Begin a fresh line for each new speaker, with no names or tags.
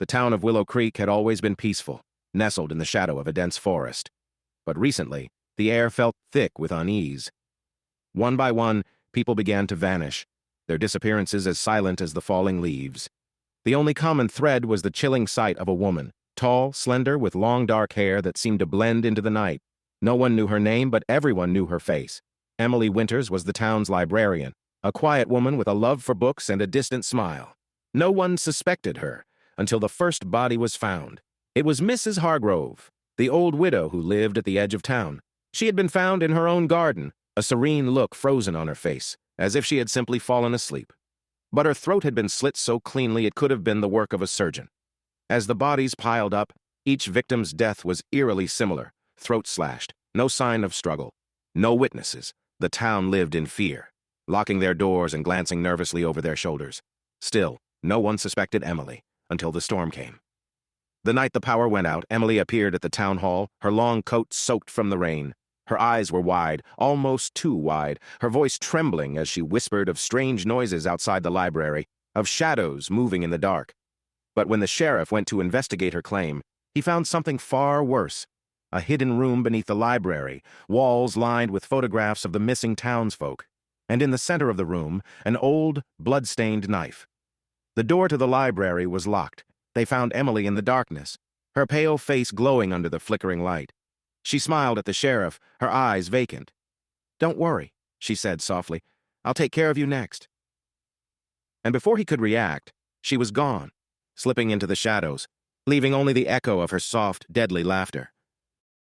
The town of Willow Creek had always been peaceful, nestled in the shadow of a dense forest. But recently, the air felt thick with unease. One by one, people began to vanish, their disappearances as silent as the falling leaves. The only common thread was the chilling sight of a woman, tall, slender, with long dark hair that seemed to blend into the night. No one knew her name, but everyone knew her face. Emily Winters was the town's librarian, a quiet woman with a love for books and a distant smile. No one suspected her until the first body was found. It was Mrs. Hargrove, the old widow who lived at the edge of town. She had been found in her own garden, a serene look frozen on her face, as if she had simply fallen asleep. But her throat had been slit so cleanly it could have been the work of a surgeon. As the bodies piled up, each victim's death was eerily similar, throat slashed, no sign of struggle, no witnesses. The town lived in fear, locking their doors and glancing nervously over their shoulders. Still, no one suspected Emily until the storm came. The night the power went out, Emily appeared at the town hall, her long coat soaked from the rain. Her eyes were wide, almost too wide, her voice trembling as she whispered of strange noises outside the library, of shadows moving in the dark. But when the sheriff went to investigate her claim, he found something far worse. A hidden room beneath the library, walls lined with photographs of the missing townsfolk, and in the center of the room, an old, blood-stained knife. The door to the library was locked. They found Emily in the darkness, her pale face glowing under the flickering light. She smiled at the sheriff, her eyes vacant. "Don't worry," she said softly. "I'll take care of you next." And before he could react, she was gone, slipping into the shadows, leaving only the echo of her soft, deadly laughter.